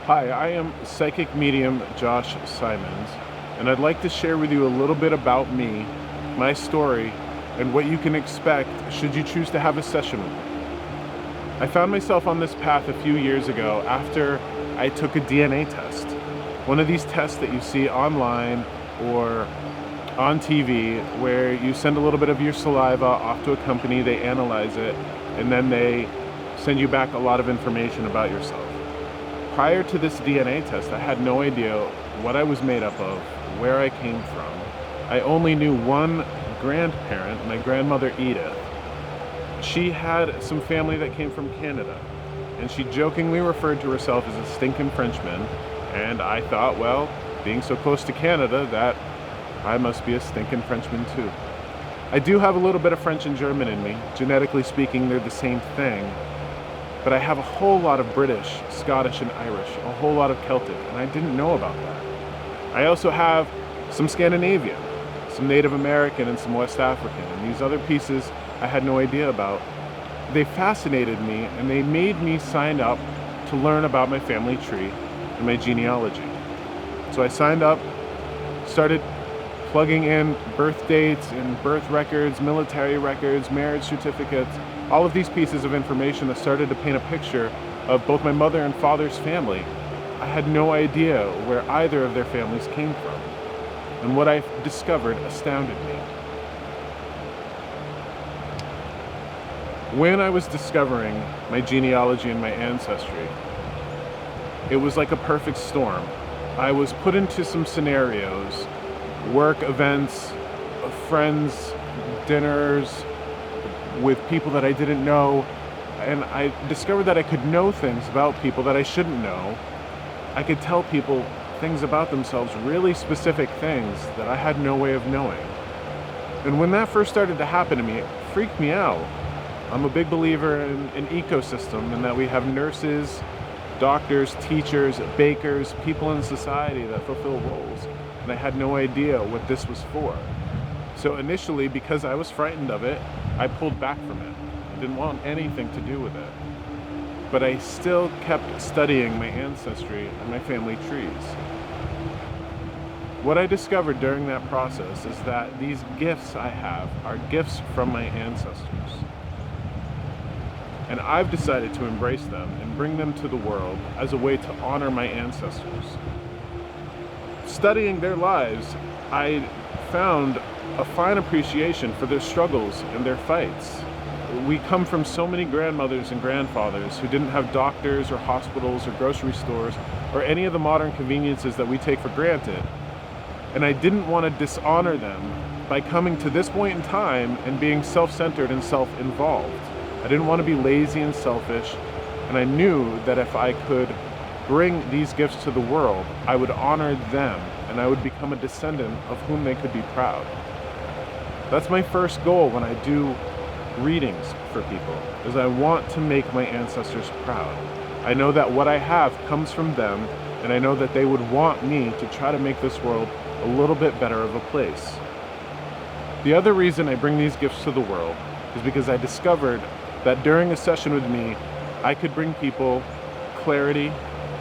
Hi, I am psychic medium Josh Simonds, and I'd like to share with you a little bit about me, my story, and what you can expect should you choose to have a session with me. I found myself on this path a few years ago after I took a DNA test. One of these tests that you see online or on TV where you send a little bit of your saliva off to a company, they analyze it, and then they send you back a lot of information about yourself. Prior to this DNA test, I had no idea what I was made up of, where I came from. I only knew one grandparent, my grandmother Edith. She had some family that came from Canada, and she jokingly referred to herself as a stinking Frenchman, and I thought, well, being so close to Canada, that I must be a stinking Frenchman too. I do have a little bit of French and German in me. Genetically speaking, they're the same thing. But I have a whole lot of British, Scottish, and Irish, a whole lot of Celtic, and I didn't know about that. I also have some Scandinavian, some Native American, and some West African, and these other pieces I had no idea about. They fascinated me, and they made me sign up to learn about my family tree and my genealogy. So I signed up, started plugging in birth dates and birth records, military records, marriage certificates, all of these pieces of information that started to paint a picture of both my mother and father's family. I had no idea where either of their families came from. And what I discovered astounded me. When I was discovering my genealogy and my ancestry, it was like a perfect storm. I was put into some scenarios, work events, friends, dinners, with people that I didn't know, and I discovered that I could know things about people that I shouldn't know. I could tell people things about themselves, really specific things that I had no way of knowing. And when that first started to happen to me, it freaked me out. I'm a big believer in an ecosystem and that we have nurses, doctors, teachers, bakers, people in society that fulfill roles. And I had no idea what this was for. So initially, because I was frightened of it, I pulled back from it. I didn't want anything to do with it. But I still kept studying my ancestry and my family trees. What I discovered during that process is that these gifts I have are gifts from my ancestors. And I've decided to embrace them and bring them to the world as a way to honor my ancestors. Studying their lives, I found a fine appreciation for their struggles and their fights. We come from so many grandmothers and grandfathers who didn't have doctors or hospitals or grocery stores or any of the modern conveniences that we take for granted. And I didn't want to dishonor them by coming to this point in time and being self-centered and self-involved. I didn't want to be lazy and selfish, and I knew that if I could bring these gifts to the world, I would honor them and I would become a descendant of whom they could be proud. That's my first goal when I do readings for people, is I want to make my ancestors proud. I know that what I have comes from them, and I know that they would want me to try to make this world a little bit better of a place. The other reason I bring these gifts to the world is because I discovered that during a session with me, I could bring people clarity,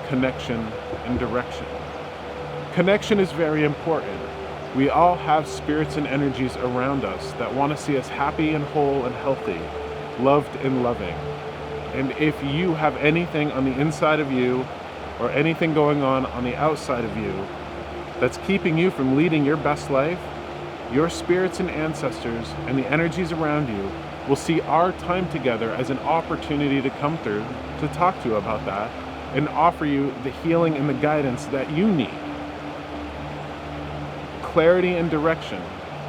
connection, and direction. Connection is very important. We all have spirits and energies around us that want to see us happy and whole and healthy, loved and loving. And if you have anything on the inside of you or anything going on the outside of you that's keeping you from leading your best life, your spirits and ancestors and the energies around you will see our time together as an opportunity to come through, to talk to you about that, and offer you the healing and the guidance that you need. Clarity and direction.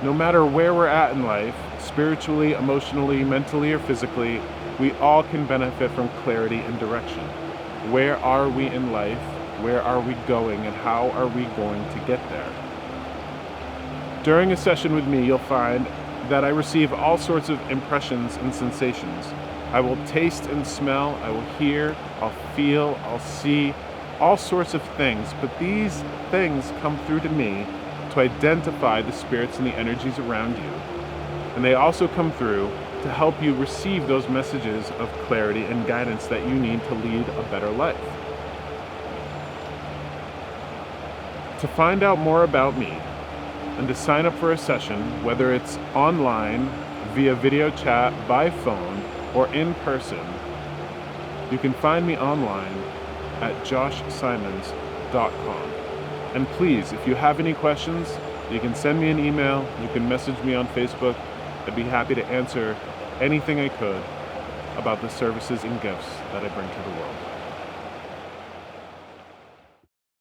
No matter where we're at in life, spiritually, emotionally, mentally, or physically, we all can benefit from clarity and direction. Where are we in life? Where are we going? And how are we going to get there? During a session with me, you'll find that I receive all sorts of impressions and sensations. I will taste and smell, I will hear, I'll feel, I'll see, all sorts of things, but these things come through to me to identify the spirits and the energies around you. And they also come through to help you receive those messages of clarity and guidance that you need to lead a better life. To find out more about me and to sign up for a session, whether it's online, via video chat, by phone, or in person, you can find me online at joshsimonds.com. And please, if you have any questions, you can send me an email, you can message me on Facebook. I'd be happy to answer anything I could about the services and gifts that I bring to the world.